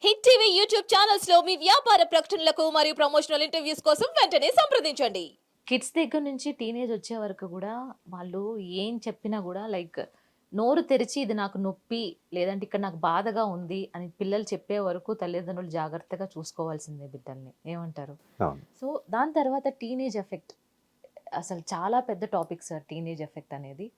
Hit TV YouTube channels లో మీ వ్యాపార ప్రకటనలకు మరియు ప్రమోషనల్ ఇంటర్వ్యూస్ కోసం వెంటనే సంప్రదించండి. కిడ్స్ దగ్గర నుంచి టీనేజ్ వచ్చే వరకు కూడా వాళ్ళు ఏం చెప్పినా కూడా లైక్ నోరు తెరిచి ఇది నాకు నొప్పి లేదంటే ఇక్కడ నాకు బాధగా ఉంది అని పిల్లలు చెప్పే వరకు తల్లిదండ్రులు జాగ్రత్తగా చూసుకోవాల్సిందే బిడ్డల్ని. ఏమంటారు? అవును. సో దాని తర్వాత టీనేజ్ ఎఫెక్ట్ అసలు చాలా పెద్ద టాపిక్ సార్ టీనేజ్ ఎఫెక్ట్ అనేది.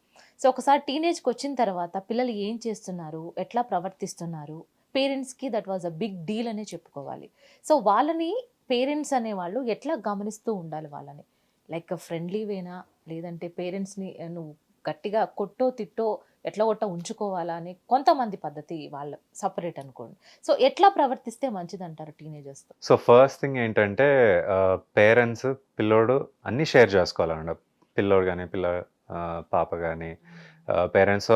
సో ఒకసారి టీనేజ్కి వచ్చిన తర్వాత పిల్లలు ఏం చేస్తున్నారు, ఎట్లా ప్రవర్తిస్తున్నారు, పేరెంట్స్కి that was a big deal అనే చెప్పుకోవాలి. సో వాళ్ళని పేరెంట్స్ అనేవాళ్ళు ఎట్లా గమనిస్తూ ఉండాలి వాళ్ళని? లైక్ ఫ్రెండ్లీ వేనా లేదంటే పేరెంట్స్ని నువ్వు గట్టిగా కొట్టో తిట్టో ఎట్లా కొట్ట ఉంచుకోవాలా అని కొంతమంది పద్ధతి వాళ్ళ సపరేట్ అనుకోండి. సో ఎట్లా ప్రవర్తిస్తే మంచిది అంటారు టీనేజర్స్తో? సో ఫస్ట్ థింగ్ ఏంటంటే పేరెంట్స్ పిల్లోడు అన్నీ షేర్ చేసుకోవాలన్నమాట. పిల్లోడు కానీ పాప కానీ పేరెంట్స్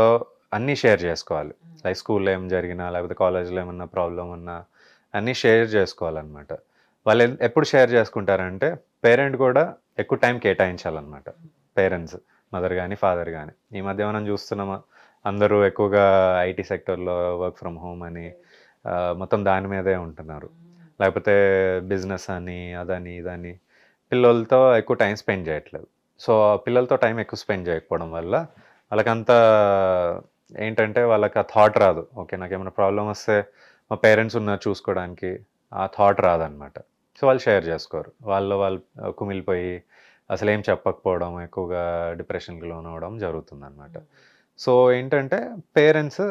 అన్నీ షేర్ చేసుకోవాలి. లైక్ స్కూల్లో ఏం జరిగినా లేకపోతే కాలేజ్లో ఏమన్నా ప్రాబ్లం ఉన్నా అన్నీ షేర్ చేసుకోవాలన్నమాట. వాళ్ళు ఎప్పుడు షేర్ చేసుకుంటారంటే పేరెంట్ కూడా ఎక్కువ టైం కేటాయించాలన్నమాట. పేరెంట్స్ మదర్ కానీ ఫాదర్ కానీ ఈ మధ్య మనం చూస్తున్నామా అందరూ ఎక్కువగా ఐటీ సెక్టర్లో వర్క్ ఫ్రమ్ హోమ్ అని మొత్తం దాని మీదే ఉంటున్నారు. లేకపోతే బిజినెస్ అని అదని ఇదని పిల్లలతో ఎక్కువ టైం స్పెండ్ చేయట్లేదు. సో పిల్లలతో టైం ఎక్కువ స్పెండ్ చేయకపోవడం వల్ల వాళ్ళకంత ఏంటంటే వాళ్ళకి ఆ థాట్ రాదు. ఓకే, నాకు ఏమైనా ప్రాబ్లం వస్తే మా పేరెంట్స్ ఉన్నారు చూసుకోవడానికి, ఆ థాట్ రాదనమాట. సో వాళ్ళు షేర్ చేసుకోరు. వాళ్ళు కుమిలిపోయి అసలు ఏం చెప్పకపోవడం, ఎక్కువగా డిప్రెషన్కి లోన్ అవ్వడం జరుగుతుందన్నమాట. సో ఏంటంటే పేరెంట్స్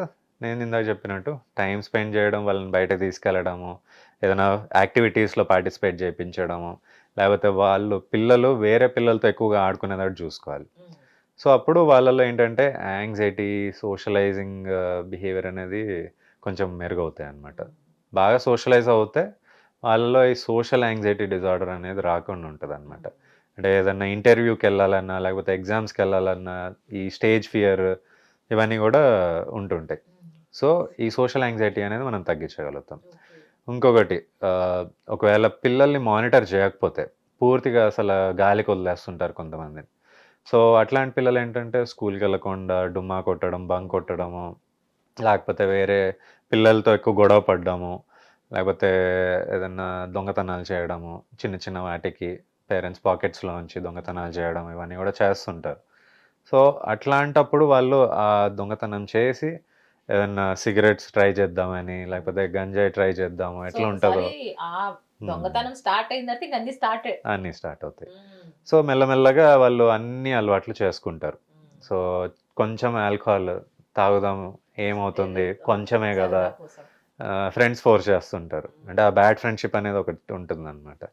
నేను ఇందాక చెప్పినట్టు టైం స్పెండ్ చేయడం, వాళ్ళని బయట తీసుకెళ్ళడము, ఏదైనా యాక్టివిటీస్లో పార్టిసిపేట్ చేయించడము, లేకపోతే పిల్లలు వేరే పిల్లలతో ఎక్కువగా ఆడుకునేటట్టు చూసుకోవాలి. సో అప్పుడు వాళ్ళలో ఏంటంటే యాంగ్జైటీ, సోషలైజింగ్ బిహేవియర్ అనేది కొంచెం మెరుగవుతాయి అన్నమాట. బాగా సోషలైజ్ అవుతే వాళ్ళలో ఈ సోషల్ యాంగ్జైటీ డిజార్డర్ అనేది రాకుండా ఉంటుంది అనమాట. అంటే ఏదన్నా ఇంటర్వ్యూకి వెళ్ళాలన్నా లేకపోతే ఎగ్జామ్స్కి వెళ్ళాలన్నా ఈ స్టేజ్ ఫియర్ ఇవన్నీ కూడా ఉంటుంటాయి. సో ఈ సోషల్ యాంగ్జైటీ అనేది మనం తగ్గించగలుగుతాం. ఇంకొకటి ఒకవేళ పిల్లల్ని మానిటర్ చేయకపోతే పూర్తిగా అసలు గాలికి వదిలేస్తుంటారు కొంతమందిని. సో అట్లాంటి పిల్లలు ఏంటంటే స్కూల్కి వెళ్ళకుండా డుమ్మా కొట్టడం, బంక్ కొట్టడము, లేకపోతే వేరే పిల్లలతో ఎక్కువ గొడవ పడ్డము, లేకపోతే ఏదన్నా దొంగతనాలు చేయడము, చిన్న చిన్న వాటికి పేరెంట్స్ పాకెట్స్లో నుంచి దొంగతనాలు చేయడం ఇవన్నీ కూడా చేస్తుంటారు. సో అట్లాంటప్పుడు వాళ్ళు ఆ దొంగతనం చేసి ఏదన్నా సిగరెట్స్ ట్రై చేద్దామని లేకపోతే గంజాయి ట్రై చేద్దాము ఎట్లా ఉంటుందో దొంగతనం స్టార్ట్ అయిందంటే అన్నీ స్టార్ట్ అవుతాయి. సో మెల్లమెల్లగా వాళ్ళు అన్ని అలవాట్లు చేసుకుంటారు. సో కొంచెం ఆల్కహాల్ తాగుదాము ఏమవుతుంది, కొంచెమే కదా, ఫ్రెండ్స్ ఫోర్స్ చేస్తుంటారు. అంటే ఆ బ్యాడ్ ఫ్రెండ్షిప్ అనేది ఒకటి ఉంటుందన్నమాట.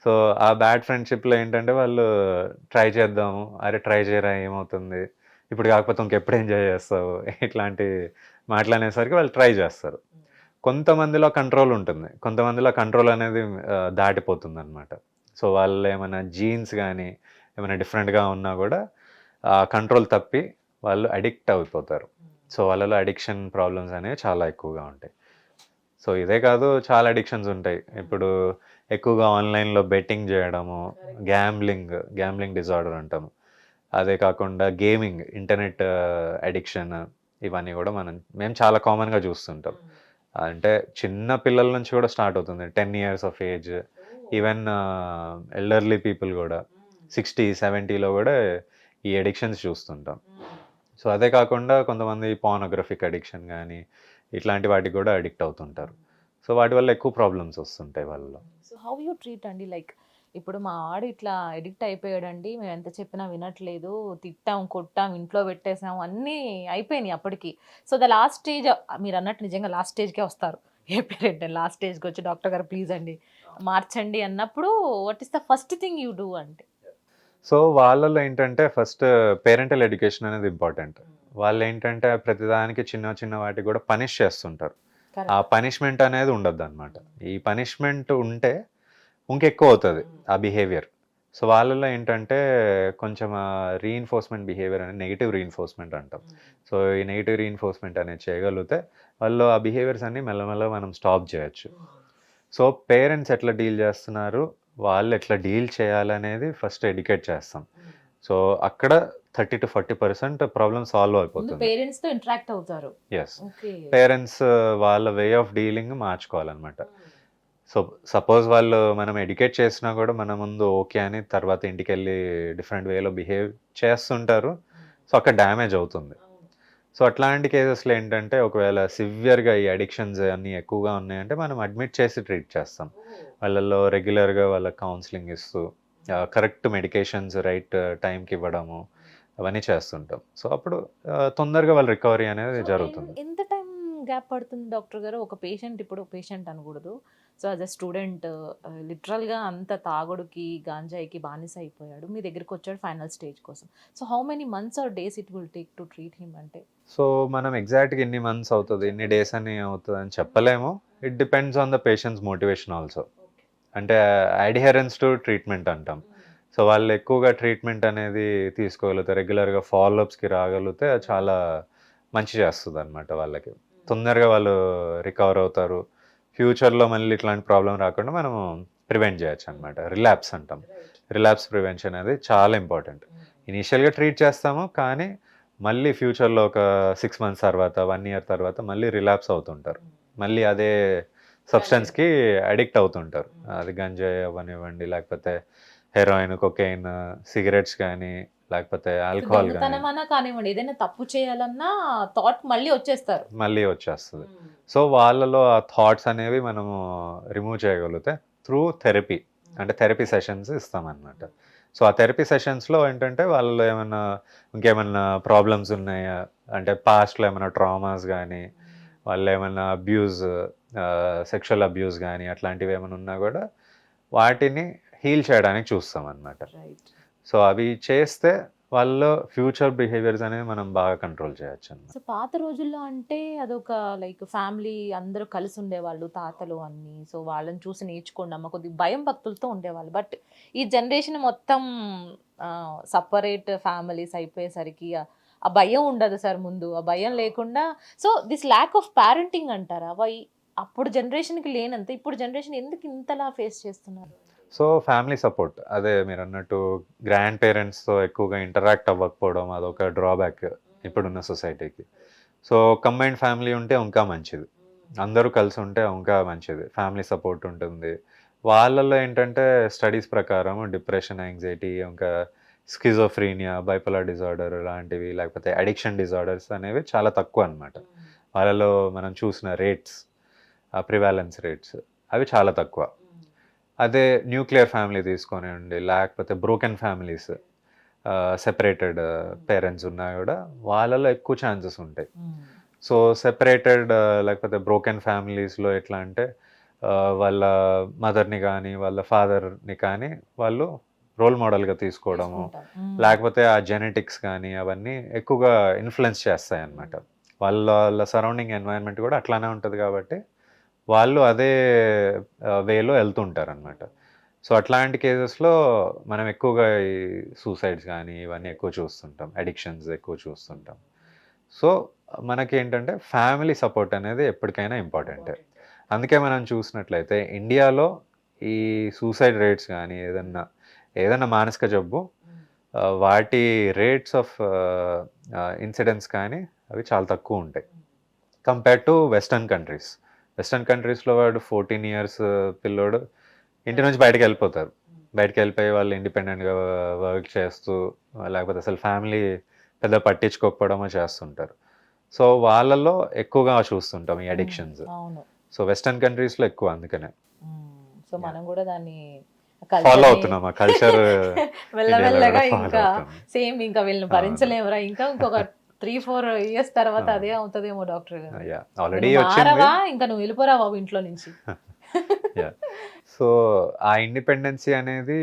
సో ఆ బ్యాడ్ ఫ్రెండ్షిప్లో ఏంటంటే వాళ్ళు ట్రై చేద్దాము, అరే ట్రై చేయరా ఏమవుతుంది, ఇప్పుడు కాకపోతే ఇంకెప్పుడు ఎంజాయ్ చేస్తావు, ఇట్లాంటి మాట్లాడేసరికి వాళ్ళు ట్రై చేస్తారు. కొంతమందిలో కంట్రోల్ ఉంటుంది, కొంతమందిలో కంట్రోల్ అనేది దాటిపోతుంది అనమాట. సో వాళ్ళు ఏమైనా జీన్స్ కానీ ఏమైనా డిఫరెంట్గా ఉన్నా కూడా ఆ కంట్రోల్ తప్పి వాళ్ళు అడిక్ట్ అయిపోతారు. సో వాళ్ళలో అడిక్షన్ ప్రాబ్లమ్స్ అనేవి చాలా ఎక్కువగా ఉంటాయి. సో ఇదే కాదు, చాలా అడిక్షన్స్ ఉంటాయి. ఇప్పుడు ఎక్కువగా ఆన్లైన్లో బెట్టింగ్ చేయడము, గ్యాంబ్లింగ్ డిజార్డర్ అంటాము. అదే కాకుండా గేమింగ్, ఇంటర్నెట్ అడిక్షన్ ఇవన్నీ కూడా మేము చాలా కామన్గా చూస్తుంటాం. అంటే చిన్న పిల్లల నుంచి కూడా స్టార్ట్ అవుతుంది. 10 years of age, even elderly people కూడా 60, 70లో కూడా ఈ అడిక్షన్స్ చూస్తుంటాం. సో అదే కాకుండా కొంతమంది పార్నోగ్రఫిక్ అడిక్షన్ కానీ ఇట్లాంటి వాటికి కూడా అడిక్ట్ అవుతుంటారు. సో వాటి వల్ల ఎక్కువ ప్రాబ్లమ్స్ వస్తుంటాయి వాళ్ళలో. సో హౌ యూ ట్రీట్ అండి? లైక్ ఇప్పుడు మా వాడు ఇట్లా ఎడిక్ట్ అయిపోయాడండి, మేము ఎంత చెప్పినా వినట్లేదు, తిట్టాం కొట్టాం ఇంట్లో పెట్టేసాం అన్నీ అయిపోయినాయి అప్పటికి. సో ద లాస్ట్ స్టేజ్ మీరు అన్నట్టు నిజంగా లాస్ట్ స్టేజ్కే వస్తారు ఏ పేరెంట్ లాస్ట్ స్టేజ్కి వచ్చి డాక్టర్ గారు ప్లీజ్ అండి మార్చండి అన్నప్పుడు what is the first thing you do అంటే? సో వాళ్ళలో ఏంటంటే ఫస్ట్ పేరెంటల్ ఎడ్యుకేషన్ అనేది ఇంపార్టెంట్. వాళ్ళు ఏంటంటే ప్రతిదానికి చిన్న చిన్న వాటికి కూడా పనిష్ చేస్తుంటారు. ఆ పనిష్మెంట్ అనేది ఉండద్దు అనమాట. ఈ పనిష్మెంట్ ఉంటే ఇంకెక్కువ అవుతుంది ఆ బిహేవియర్. సో వాళ్ళలో ఏంటంటే కొంచెం రీఇన్ఫోర్స్మెంట్ బిహేవియర్ అనేది నెగిటివ్ రీఇన్ఫోర్స్మెంట్ అంటాం. సో ఈ నెగిటివ్ రీఇన్ఫోర్స్మెంట్ అనేది చేయగలిగితే వాళ్ళు ఆ బిహేవియర్స్ అన్ని మెల్లమెల్ల మనం స్టాప్ చేయొచ్చు. సో పేరెంట్స్ ఎట్లా డీల్ చేస్తున్నారు, వాళ్ళు ఎట్లా డీల్ చేయాలనేది ఫస్ట్ ఎడ్యుకేట్ చేస్తాం. సో అక్కడ 30-40% ప్రాబ్లమ్ సాల్వ్ ముందు అయిపోతుంది. పేరెంట్స్ తో ఇంటరాక్ట్ అవుతారు. Yes, okay. పేరెంట్స్ వాళ్ళ వే ఆఫ్ డీలింగ్ మార్చుకోవాలన్నమాట. సో సపోజ్ వాళ్ళు మనం ఎడ్యుకేట్ చేసినా కూడా మన ముందు ఓకే అని తర్వాత ఇంటికి వెళ్ళి డిఫరెంట్ వేలో బిహేవ్ చేస్తుంటారు. సో అక్కడ డ్యామేజ్ అవుతుంది. సో అట్లాంటి కేసెస్లో ఏంటంటే ఒకవేళ సివియర్గా ఈ అడిక్షన్స్ అన్నీ ఎక్కువగా ఉన్నాయంటే మనం అడ్మిట్ చేసి ట్రీట్ చేస్తాం. వాళ్ళల్లో రెగ్యులర్గా వాళ్ళ కౌన్సిలింగ్ ఇస్తూ కరెక్ట్ మెడికేషన్స్ రైట్ టైంకి ఇవ్వడము అవన్నీ చేస్తుంటాం. సో అప్పుడు తొందరగా వాళ్ళ రికవరీ అనేది జరుగుతుంది. ఎంత టైం గ్యాప్ పడుతుంది డాక్టర్ గారు? ఒక పేషెంట్, ఇప్పుడు పేషెంట్ అనకూడదు, సో యాజ్ అ స్టూడెంట్ లిటరల్గా అంత తాగుడుకి గాంజాయికి బానిస అయిపోయాడు, మీ దగ్గరికి వచ్చాడు ఫైనల్ స్టేజ్ కోసం. So how many months or days it will take to treat him అంటే? సో మనం ఎగ్జాక్ట్గా ఎన్ని మంత్స్ అవుతుంది, ఎన్ని డేస్ అని అవుతుంది అని చెప్పలేము. It depends on the patients motivation also. అంటే అడిహరెన్స్ టు ట్రీట్మెంట్ అంటాం. సో వాళ్ళు ఎక్కువగా ట్రీట్మెంట్ అనేది తీసుకోగలుగుతారు, రెగ్యులర్గా ఫాలోఅప్స్కి రాగలిగితే అది చాలా మంచి చేస్తుంది అనమాట. వాళ్ళకి తొందరగా వాళ్ళు రికవర్ అవుతారు. ఫ్యూచర్లో మళ్ళీ ఇట్లాంటి ప్రాబ్లం రాకుండా మనము ప్రివెంట్ చేయొచ్చు అనమాట. రిలాప్స్ అంటాం. రిలాప్స్ ప్రివెన్షన్ అనేది చాలా ఇంపార్టెంట్. ఇనీషియల్గా ట్రీట్ చేస్తాము, కానీ మళ్ళీ ఫ్యూచర్లో ఒక 6 months తర్వాత 1 year తర్వాత మళ్ళీ రిలాప్స్ అవుతుంటారు. మళ్ళీ అదే సబ్స్టెన్స్కి అడిక్ట్ అవుతుంటారు. అది గంజాయి అవ్వనివ్వండి, లేకపోతే హెరాయిన్, కొకైన్, సిగరెట్స్ కానీ, లేకపోతే ఆల్కహాల్ కానీ దొంగతనమన్నా కానివ్వండి, ఏదైనా తప్పు చేయాలన్నా థాట్ మళ్ళీ వచ్చేస్తారు. మళ్ళీ వచ్చేస్తుంది. సో వాళ్ళలో ఆ థాట్స్ అనేవి మనము రిమూవ్ చేయగలిగితే త్రూ థెరపీ, అంటే థెరపీ సెషన్స్ ఇస్తామన్నమాట. సో ఆ థెరపీ సెషన్స్లో ఏంటంటే వాళ్ళలో ఏమైనా ఇంకేమైనా ప్రాబ్లమ్స్ ఉన్నాయా, అంటే పాస్ట్లో ఏమైనా ట్రామాస్ కానీ, వాళ్ళు ఏమైనా అబ్యూజ్, సెక్షువల్ అబ్యూస్ కానీ అట్లాంటివి ఏమైనా ఉన్నా కూడా వాటిని హీల్ చేయడానికి చూస్తాం అన్నమాట. రైట్. సో అవి చేస్తే వాళ్ళ ఫ్యూచర్ బిహేవియర్స్ అనేవి మనం బాగా కంట్రోల్ చేయొచ్చు అన్నమాట. సో పాత రోజుల్లో అంటే అదొక లైక్ ఫ్యామిలీ అందరూ కలిసి ఉండేవాళ్ళు, తాతలు అన్ని, సో వాళ్ళని చూసి నేర్చుకోండి అమ్మ, కొద్దిగా భయం భక్తులతో ఉండేవాళ్ళు. బట్ ఈ జనరేషన్ మొత్తం సపరేట్ ఫ్యామిలీస్ అయిపోయేసరికి ఆ భయం ఉండదు సార్. ముందు ఆ భయం లేకుండా, so this lack of parenting అంటారా, అప్పుడు జనరేషన్కి లేనంత ఇప్పుడు జనరేషన్ ఎందుకు ఇంతలా ఫేస్ చేస్తున్నారు? సో ఫ్యామిలీ సపోర్ట్, అదే మీరు అన్నట్టు గ్రాండ్ పేరెంట్స్తో ఎక్కువగా ఇంటరాక్ట్ అవ్వకపోవడం అదొక డ్రాబ్యాక్ ఇప్పుడున్న సొసైటీకి. సో కంబైన్డ్ ఫ్యామిలీ ఉంటే ఇంకా మంచిది, అందరూ కలిసి ఉంటే ఇంకా మంచిది, ఫ్యామిలీ సపోర్ట్ ఉంటుంది. వాళ్ళల్లో ఏంటంటే స్టడీస్ ప్రకారం డిప్రెషన్, యాంగ్జైటీ, ఇంకా స్కిజోఫ్రీనియా, బైపోలార్ డిజార్డర్ లాంటివి, లేకపోతే అడిక్షన్ డిజార్డర్స్ అనేవి చాలా తక్కువ అన్నమాట. వాళ్ళలో మనం చూసిన రేట్స్, ప్రివాలెన్స్ రేట్స్ అవి చాలా తక్కువ. అదే న్యూక్లియర్ ఫ్యామిలీ తీసుకొనివ్వండి, లేకపోతే బ్రోకెన్ ఫ్యామిలీస్, సెపరేటెడ్ పేరెంట్స్ ఉన్నా కూడా వాళ్ళలో ఎక్కువ ఛాన్సెస్ ఉంటాయి. సో సెపరేటెడ్ లేకపోతే బ్రోకెన్ ఫ్యామిలీస్లో ఎట్లా అంటే వాళ్ళ మదర్ని కానీ వాళ్ళ ఫాదర్ని కానీ వాళ్ళు రోల్ మోడల్గా తీసుకోవడము, లేకపోతే ఆ జెనెటిక్స్ కానీ అవన్నీ ఎక్కువగా ఇన్ఫ్లుయెన్స్ చేస్తాయి అన్నమాట. వాళ్ళ సరౌండింగ్ ఎన్వైరన్మెంట్ కూడా అట్లానే ఉంటుంది కాబట్టి వాళ్ళు అదే వేలో వెళ్తుంటారు అనమాట. సో అట్లాంటి కేసెస్లో మనం ఎక్కువగా ఈ సూసైడ్స్ కానీ ఇవన్నీ ఎక్కువ చూస్తుంటాం, అడిక్షన్స్ ఎక్కువ చూస్తుంటాం. సో మనకేంటంటే ఫ్యామిలీ సపోర్ట్ అనేది ఎప్పటికైనా ఇంపార్టెంటే. అందుకే మనం చూసినట్లయితే ఇండియాలో ఈ సూసైడ్ రేట్స్ కానీ ఏదైనా మానసిక జబ్బు వాటి రేట్స్ ఆఫ్ ఇన్సిడెంట్స్ కానీ అవి చాలా తక్కువ ఉంటాయి compare to western countries. Western కంట్రీస్లో వాడు 14 years పిల్లోడు ఇంటి నుంచి బయటకు వెళ్ళిపోతారు. బయటకు వెళ్ళిపోయి వాళ్ళు ఇండిపెండెంట్గా వర్క్ చేస్తూ, లేకపోతే అసలు ఫ్యామిలీ పెద్ద పట్టించుకోకపోవడమో చేస్తుంటారు. సో వాళ్ళలో ఎక్కువగా చూస్తుంటాం ఈ అడిక్షన్స్. సో వెస్టర్న్ కంట్రీస్లో ఎక్కువ, అందుకనే సో మనం కూడా దాన్ని ఫాలో అవుతున్నాం ఆ కల్చర్. మెల్లమెల్లగా ఇంకా సేమ్, ఇంకా వీళ్ళని భరించలేమురా, ఇంకా ఇంకొక 3-4 years తర్వాత అదే అవుతుందేమో డాక్టర్ గారు. ఆల్రెడీ మారవా, ఇంకా నువ్వు వెళ్ళిపోరా బాబు ఇంట్లో నుంచి. సో ఆ ఇండిపెండెన్సీ అనేది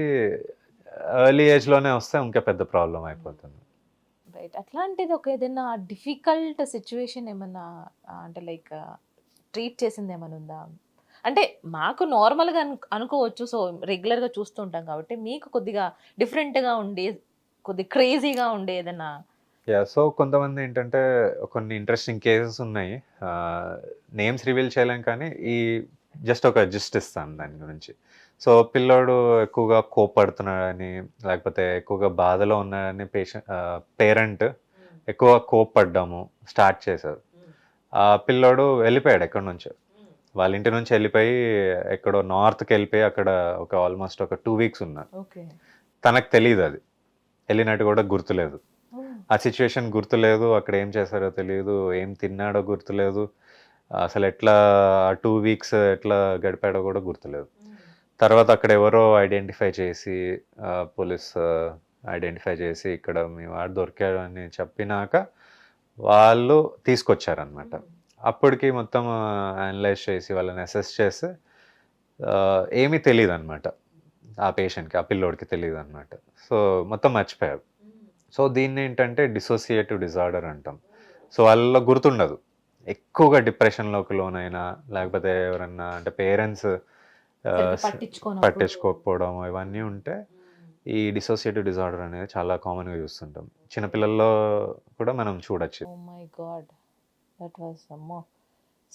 ఎర్లీ ఏజ్లోనే వస్తే ఇంకా పెద్ద ప్రాబ్లం అయిపోతుంది. రైట్. అట్లాంటిది ఒక ఏదైనా డిఫికల్ట్ సిచ్యువేషన్ ఏమన్నా అంటే లైక్ ట్రీట్ చేసింది ఏమైనా ఉందా? అంటే మాకు నార్మల్గా అనుకోవచ్చు, సో రెగ్యులర్గా చూస్తుంటాం కాబట్టి, మీకు కొద్దిగా డిఫరెంట్గా ఉండి కొద్దిగా క్రేజీగా ఉండే ఏదైనా? సో కొంతమంది ఏంటంటే కొన్ని ఇంట్రెస్టింగ్ కేసెస్ ఉన్నాయి, నేమ్స్ రివీల్ చేయలేం, కానీ ఈ జస్ట్ ఒక జిస్ట్ ఇస్తాను దాని గురించి. సో పిల్లోడు ఎక్కువగా కోప్పడుతున్నాడని, లేకపోతే ఎక్కువగా బాధలో ఉన్నాడని పేరెంట్ ఎక్కువ కోప్పడ్డాము స్టార్ట్ చేశారు. ఆ పిల్లోడు వెళ్ళిపోయాడు ఎక్కడి నుంచో, వాళ్ళ ఇంటి నుంచి వెళ్ళిపోయి ఎక్కడో నార్త్కి వెళ్ళిపోయి అక్కడ ఆల్మోస్ట్ ఒక 2 వీక్స్ ఉన్నాడు. ఓకే. తనకు తెలియదు, అది వెళ్ళినట్టు కూడా గుర్తులేదు. ఆ సిచ్యువేషన్ గుర్తులేదు, అక్కడ ఏం చేశారో తెలియదు, ఏం తిన్నాడో గుర్తులేదు, అసలు ఎట్లా 2 వీక్స్ ఎట్లా గడిపాడో కూడా గుర్తులేదు. తర్వాత అక్కడ ఎవరో ఐడెంటిఫై చేసి, పోలీస్ ఐడెంటిఫై చేసి ఇక్కడ మీ వాడు దొరికాడు అని చెప్పినాక వాళ్ళు తీసుకొచ్చారనమాట. అప్పటికి మొత్తం అనలైజ్ చేసి వాళ్ళని అసెస్ చేసి ఏమీ తెలియదు అనమాట ఆ పేషెంట్కి, ఆ పిల్లోడికి తెలియదు అనమాట. సో మొత్తం మర్చిపోయాడు. సో దీన్ని ఏంటంటే డిసోసియేటివ్ డిజార్డర్ అంటాం. సో వాళ్ళలో గుర్తుండదు, ఎక్కువగా డిప్రెషన్లోకి లోనైనా, లేకపోతే ఎవరన్నా అంటే పేరెంట్స్ పట్టించుకోకపోవడం ఇవన్నీ ఉంటే ఈ డిసోసియేటివ్ డిజార్డర్ అనేది చాలా కామన్గా చూస్తుంటాం. చిన్నపిల్లల్లో కూడా మనం చూడొచ్చు. Oh my god, that was అమ్మో.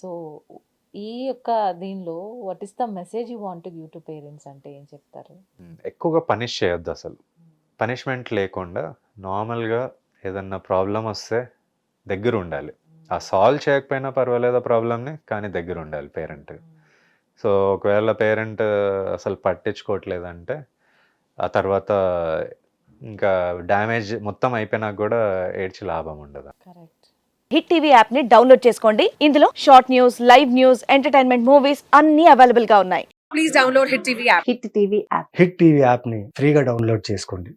సో ఈ యొక్క దీనిలో what is the message you want to give to parents అంటే ఏం చెప్తారు? ఎక్కువగా పనిష్ చేయొద్దు అసలు. పనిష్మెంట్ లేకుండా నార్మల్గా ఏదన్నా ప్రాబ్లం వస్తే దగ్గర ఉండాలి. ఆ సాల్వ్ చేయకపోయినా పర్వాలేదు ఆ ప్రాబ్లమ్ని, కానీ దగ్గర ఉండాలి పేరెంట్. సో ఒకవేళ పేరెంట్ అసలు పట్టించుకోవట్లేదంటే ఆ తర్వాత ఇంకా డ్యామేజ్ మొత్తం అయిపోయినాక కూడా ఏడ్చి లాభం ఉండదు. కరెక్ట్. హిట్ టీవీ యాప్ ని డౌన్లోడ్ చేసుకోండి. ఇందులో short news, live news, entertainment movies అన్ని అవైలబుల్ గా ఉన్నాయి. హిట్ టీవీ యాప్ని ఫ్రీగా డౌన్లోడ్ చేసుకోండి.